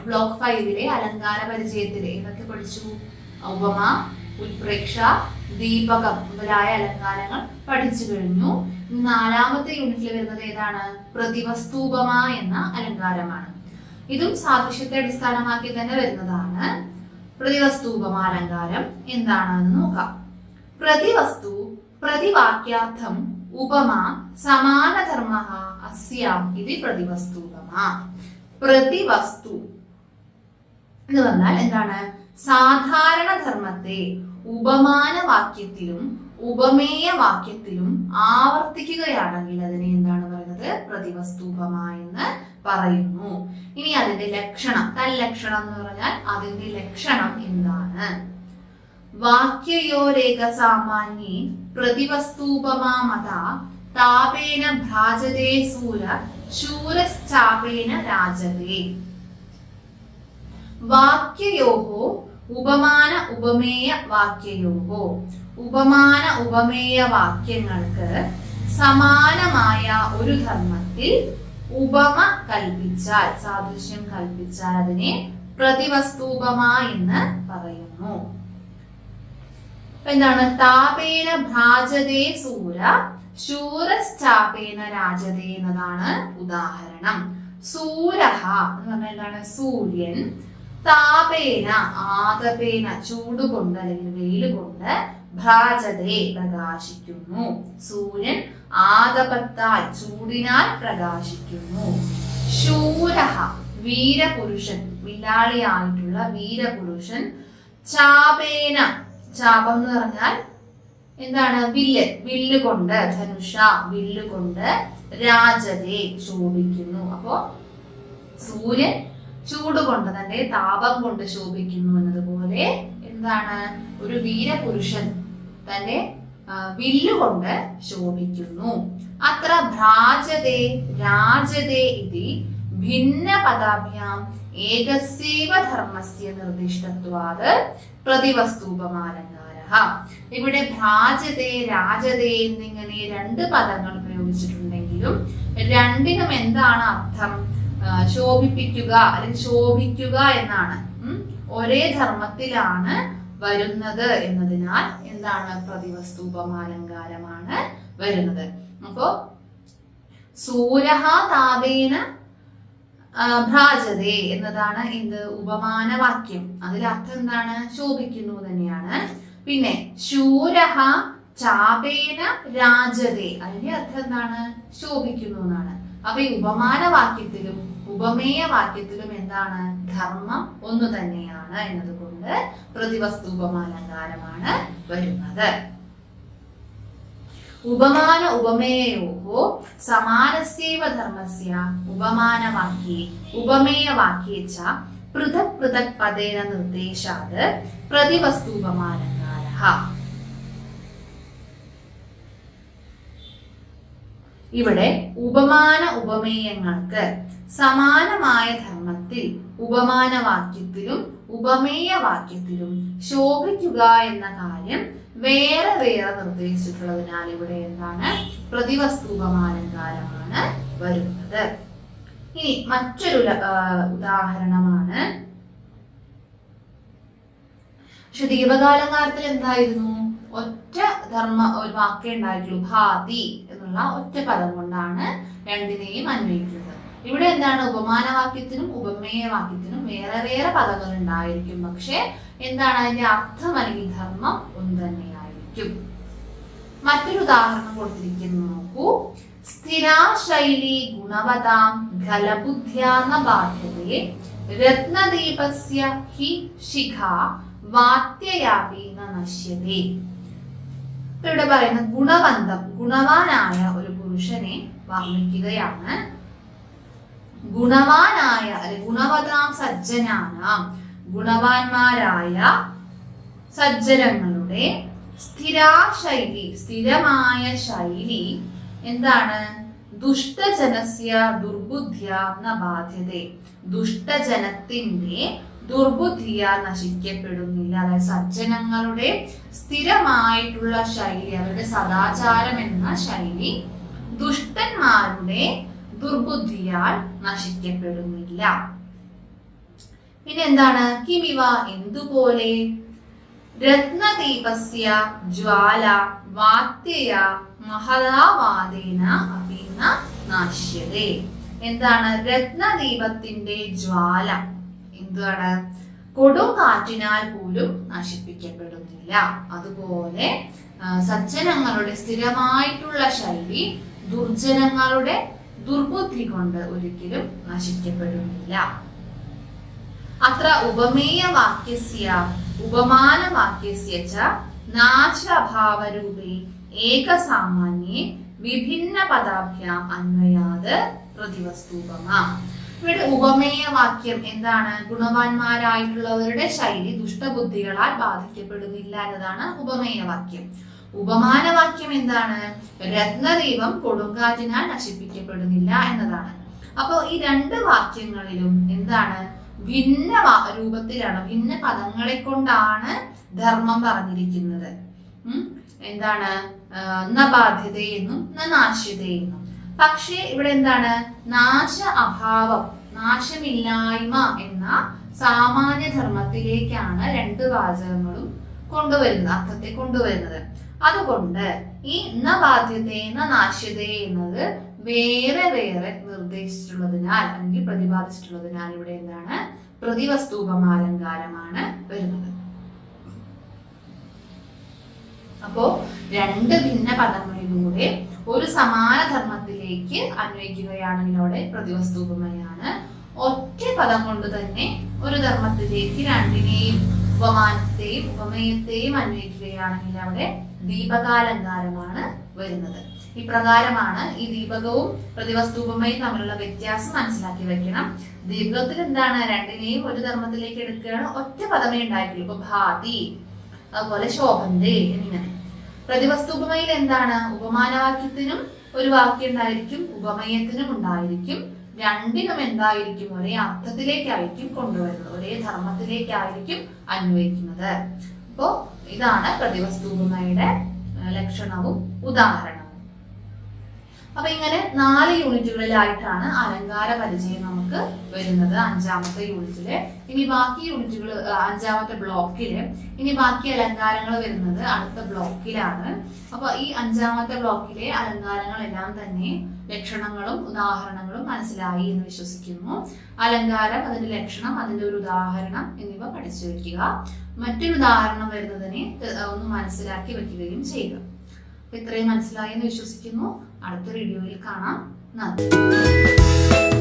Block 5 അലങ്കാര പരിചയത്തിലെ ഇതൊക്കെ പഠിച്ചു. ഉപമ, ഉത്പ്രേക്ഷ, ദീപകം മുതലായ അലങ്കാരങ്ങൾ പഠിച്ചു കഴിഞ്ഞു. 4ാമത്തെ യൂണിറ്റിൽ വരുന്നത് ഏതാണ്? പ്രതിവസ്തുപമ എന്ന അലങ്കാരമാണ്. ഇതും സാദൃശ്യത്തെ അടിസ്ഥാനമാക്കി തന്നെ വരുന്നതാണ്. പ്രതിവസ്തുപമ അലങ്കാരം എന്താണെന്ന് നോക്കാം. പ്രതിവസ്തു പ്രതിവാക്യാർത്ഥം ഉപമ സമാനധർമ്മ അസ്യാം ഇത് പ്രതിവസ്തുപമ. പ്രതിവസ്തു എന്ന് പറഞ്ഞാൽ എന്താണ്? സാധാരണ ധർമ്മത്തെ ഉപമാന വാക്യത്തിലും ഉപമേയ വാക്യത്തിലും ആവർത്തിക്കുകയാണെങ്കിൽ അതിനെ എന്താണ് പറയുന്നത്? പ്രതിവസ്തുപമ എന്ന് പറയുന്നു. ഇനി അതിന്റെ ലക്ഷണം, തല്ലക്ഷണം എന്ന് പറഞ്ഞാൽ അതിന്റെ ലക്ഷണം എന്താണ്? വാക്യയോരേക സാമാന്യേ പ്രതിവസ്തുപമാമത താപേന ഭ്രാജതേ സൂര ശൂരശ്ചാപേന രാജതേ. വാക്യയോഹോ ഉപമാന ഉപമേയ വാക്യയോഹോ, ഉപമാന ഉപമേയ വാക്യങ്ങൾക്ക് സമാനമായ ഒരു ധർമ്മത്തിൽ ഉപമ കൽപ്പിച്ചാൽ, സാദൃശ്യം കൽപ്പിച്ചാൽ അതിനെ പ്രതിവസ്തുപമ എന്ന് പറയുന്നു. എന്താണ്? താപേന ഭ്രാജതേ സൂര ശൂരശ്ചാപേന രാജതേ എന്നതാണ് ഉദാഹരണം. സൂരഹ എന്ന് പറഞ്ഞാൽ എന്താണ്? സൂര്യൻ. താപേന ആതപേന ചൂടുകൊണ്ട് അല്ലെങ്കിൽ വെയിലുകൊണ്ട്, ഭ്രാജതേ പ്രകാശിക്കുന്നു. സൂര്യൻ ആതപത്താൽ ചൂടിനാൽ പ്രകാശിക്കുന്നു. ശൂരഹ വീരപുരുഷൻ, വില്ലാളിയായിട്ടുള്ള വീരപുരുഷൻ. ചാപേന, ചാപം എന്ന് പറഞ്ഞാൽ എന്താണ്? വില്ല്, വില്ലുകൊണ്ട്, ധനുഷ വില്ലുകൊണ്ട്, രാജതേ ശോഭിക്കുന്നു. അപ്പോ സൂര്യൻ ചൂടുകൊണ്ട്, തന്റെ താപം കൊണ്ട് ശോഭിക്കുന്നു എന്നതുപോലെ എന്താണ്? ഒരു വീരപുരുഷൻ തന്റെ വില്ലുകൊണ്ട് ശോഭിക്കുന്നു. അത്ര ഭ്രാജതേ രാജതേ ഇതി ഭിന്ന പദാഭ്യാം ഏകസ്യേവ ധർമ്മസ്യ നിർദ്ദിഷ്ടത്വാത് പ്രതിവസ്തുപമാലങ്കാരഃ. ഇവിടെ ഭ്രാജതേ രാജതേ എന്നിങ്ങനെ 2 പദങ്ങൾ പ്രയോഗിച്ചിട്ടുണ്ടെങ്കിലും രണ്ടിനും എന്താണ് അർത്ഥം? ശോഭിപ്പിക്കുക അല്ലെങ്കിൽ ശോഭിക്കുക എന്നാണ്. ഒരേ ധർമ്മത്തിലാണ് വരുന്നത് എന്നതിനാൽ എന്താണ്? പ്രതിവസ്തുപമാലങ്കാരമാണ് വരുന്നത്. അപ്പോ സൂരഹ താപേന ഭ്രാജതേ എന്നതാണ് എന്ത്? ഉപമാന വാക്യം. അതിലർത്ഥം എന്താണ്? ശോഭിക്കുന്നു തന്നെയാണ്. പിന്നെ ശൂരഹ ചാപേന രാജതേ, അതിന്റെ അർത്ഥം എന്താണ്? ശോഭിക്കുന്നു എന്നാണ്. അപ്പൊ ഈ ഉപമാന വാക്യത്തിലും ഉപമേയ വാക്യത്തിലും എന്താണ്? ധർമ്മം ഒന്ന് തന്നെയാണ് എന്നതുകൊണ്ട് പ്രതിവസ്തുപമാലങ്കാരമാണ് വരുന്നത്. ഉപമാന ഉപമേയോഹോ സമാനസ്യേവ ധർമ്മസ്യ ഉപമാന വാക്യേ ഉപമേയ വാക്യേ ച പൃഥക് പൃഥക് പദേന നിർദ്ദേശാത് പ്രതിവസ്തുപമാലങ്കാരഃ. ഇവിടെ ഉപമാന ഉപമേയങ്ങൾക്ക് സമാനമായ ധർമ്മത്തിൽ ഉപമാന വാക്യത്തിലും ഉപമേയ വാക്യത്തിലും ശോഭിക്കുക എന്ന കാര്യം വേറെ വേറെ നിർദ്ദേശിച്ചിട്ടുള്ളതിനാൽ ഇവിടെ എന്താണ്? പ്രതിവസ്തുപമാലങ്കാരമാണ് വരുന്നത്. ഇനി മറ്റൊരു ഉദാഹരണമാണ്. പക്ഷെ ദീപകാലങ്കാരത്തിൽ എന്തായിരുന്നു? ഒറ്റ ധർമ്മ ഒരു വാക്കേ ഉണ്ടായിട്ടുള്ളൂ. ഭാതി എന്നുള്ള ഒറ്റ പദം കൊണ്ടാണ് രണ്ടിനെയും അന്വയിക്കുന്നത്. ഇവിടെ എന്താണ്? ഉപമാന വാക്യത്തിനും ഉപമേയ വാക്യത്തിനും വേറെ വേറെ പദങ്ങൾ ഉണ്ടായിരിക്കും. പക്ഷെ എന്താണ്? അതിന്റെ അർത്ഥം അല്ലെങ്കിൽ ധർമ്മം ഒന്ന് തന്നെയായിരിക്കും. മറ്റൊരു ഉദാഹരണം കൊടുത്തിരിക്കുന്നു, നോക്കൂ. സ്ഥിരാശൈലി ഗുണവതാം ഖലബുദ്ധ്യാ ന ബാധ്യതേ രത്നദീപസ്യ ഹി ശിഖ വാത്യയാപി നശ്യതേ. ഇവിടെ പറയുന്ന ഗുണവന്തം, ഗുണവാനായ ഒരു പുരുഷനെ വർണ്ണിക്കുകയാണ്. ഗുണവാനായ ഗുണവതാം സജ്ജനാനാം, ഗുണവാന്മാരായ സജ്ജനങ്ങളുടെ സ്ഥിരാശൈലി, സ്ഥിരമായ ശൈലി എന്താണ്? ദുഷ്ടജനസ്യ ദുർബുദ്ധ്യ ന ബാധ്യതേ. ദുഷ്ടജനത്തിന്റെ ദുർബുദ്ധിയ നശിക്കപ്പെടുന്നില്ല. അതായത് സജ്ജനങ്ങളുടെ സ്ഥിരമായിട്ടുള്ള ശൈലി, അവരുടെ സദാചാരം എന്ന ശൈലി ദുഷ്ടന്മാരുടെ ദുർബുദ്ധിയാൽ നശിക്കപ്പെടുന്നില്ല. പിന്നെ എന്താണ്? കിമിവ എന്തുപോലെ? രത്നദീപസ്യ ജ്വാല വാത്യയ മഹതാവാദേന അഭിന നാശ്യതേ. എന്താണ്? രത്നദീപത്തിന്റെ ജ്വാല എന്താണ്? കൊടുങ്കാറ്റിനാൽ പോലും നശിപ്പിക്കപ്പെടുന്നില്ല. അതുപോലെ സജ്ജനങ്ങളുടെ സ്ഥിരമായിട്ടുള്ള ശൈലി ദുർജനങ്ങളുടെ ദുർബുദ്ധി കൊണ്ട് ഒരിക്കലും നശിക്കപ്പെടുന്നില്ല. അത്ര ഉപമേയവാക്യസ്യ ഉപമാനവാക്യസ്യ ച നാശഭാവരൂപേ ഏകസാമാന്യേ വിഭിന്ന പദാഭ്യാം അന്വയാത് പ്രതിവസ്തുപമ. ഇവിടെ ഉപമേയവാക്യം എന്താണ്? ഗുണവാന്മാരായിട്ടുള്ളവരുടെ ശൈലി ദുഷ്ടബുദ്ധികളാൽ ബാധിക്കപ്പെടുന്നില്ല എന്നതാണ് ഉപമേയവാക്യം. ഉപമാനവാക്യം എന്താണ്? രത്നദീപം കൊടുങ്കാറ്റിനാൽ നശിപ്പിക്കപ്പെടുന്നില്ല എന്നതാണ്. അപ്പോൾ ഈ രണ്ട് വാക്യങ്ങളിലും എന്താണ്? ഭിന്ന രൂപത്തിലാണ്, ഭിന്ന പദങ്ങളെ കൊണ്ടാണ് ധർമ്മം പറഞ്ഞിരിക്കുന്നത്. എന്താണ്? ന ബാധ്യതയെന്നും ന നാശ്യതയെന്നും. പക്ഷേ ഇവിടെ എന്താണ്? നാശ അഭാവം, നാശമില്ലായ്മ എന്ന സാമാന്യ ധർമ്മത്തിലേക്കാണ് രണ്ട് വാചകങ്ങളും കൊണ്ടുവരുന്നത്, അർത്ഥത്തെ കൊണ്ടുവരുന്നത്. അതുകൊണ്ട് ഈ ന ബാധ്യതേ ന നാശ്യതേ എന്നത് വേറെ വേറെ നിർദ്ദേശിച്ചിട്ടുള്ളതിനാൽ അല്ലെങ്കിൽ പ്രതിപാദിച്ചിട്ടുള്ളതിനാൽ ഇവിടെ എന്താണ്? പ്രതിവസ്തുപമാലങ്കാരമാണ് വരുന്നത്. അപ്പോ രണ്ട് ഭിന്ന പദങ്ങളിലൂടെ ഒരു സമാന ധർമ്മത്തിലേക്ക് അന്വയിക്കുകയാണെങ്കിൽ അവിടെ പ്രതിവസ്തുപമയാണ്. ഒറ്റ പദം കൊണ്ട് തന്നെ ഒരു ധർമ്മത്തിലേക്ക് രണ്ടിനെയും ഉപമാനത്തെയും ഉപമേയത്തെയും അന്വയിക്കുകയാണെങ്കിൽ അവിടെ ദീപകാലങ്കാരമാണ് വരുന്നത്. ഇപ്രകാരമാണ് ഈ ദീപകവും പ്രതിവസ്തുപമയും തമ്മിലുള്ള വ്യത്യാസം മനസ്സിലാക്കി വെക്കണം. ദീപകത്തിൽ എന്താണ്? രണ്ടിനെയും ഒരു ധർമ്മത്തിലേക്ക് എടുക്കുകയാണ്, ഒറ്റ പദമേ ഉണ്ടായിട്ടുള്ളൂ. ഇപ്പൊ ഭാതി, അതുപോലെ ശോഭന്തേ എന്നിങ്ങനെ. പ്രതിവസ്തുപമയിൽ എന്താണ്? ഉപമാനവാക്യത്തിനും ഒരു വാക്യം ഉണ്ടായിരിക്കും, ഉപമേയത്തിനും ഉണ്ടായിരിക്കും. രണ്ടിനും എന്തായിരിക്കും? ഒരേ അർത്ഥത്തിലേക്കായിരിക്കും കൊണ്ടുവരുന്നത്, ഒരേ ധർമ്മത്തിലേക്കായിരിക്കും അന്വയിക്കുന്നത്. അപ്പോ ഇതാണ് പ്രതിവസ്തുപമയുടെ ലക്ഷണവും ഉദാഹരണവും. അപ്പൊ ഇങ്ങനെ 4 യൂണിറ്റുകളിലായിട്ടാണ് അലങ്കാര പരിചയം നമുക്ക് വരുന്നത് 5ാമത്തെ യൂണിറ്റില്. ഇനി ബാക്കി യൂണിറ്റുകൾ 5ാമത്തെ ബ്ലോക്കില്, ഇനി ബാക്കി അലങ്കാരങ്ങൾ വരുന്നത് അടുത്ത ബ്ലോക്കിലാണ്. അപ്പൊ ഈ 5ാമത്തെ ബ്ലോക്കിലെ അലങ്കാരങ്ങളെല്ലാം തന്നെ ലക്ഷണങ്ങളും ഉദാഹരണങ്ങളും മനസ്സിലായി എന്ന് വിശ്വസിക്കുന്നു. അലങ്കാരം, അതിന്റെ ലക്ഷണം, അതിന്റെ ഒരു ഉദാഹരണം എന്നിവ പഠിച്ചു വെക്കുക. മറ്റൊരു ഉദാഹരണം വരുന്നതിനെ ഒന്ന് മനസ്സിലാക്കി വെക്കുകയും ചെയ്യുക. ഇത്രയും മനസ്സിലായി എന്ന് വിശ്വസിക്കുന്നു. അടുത്ത വീഡിയോയിൽ കാണാം. നന്ദി.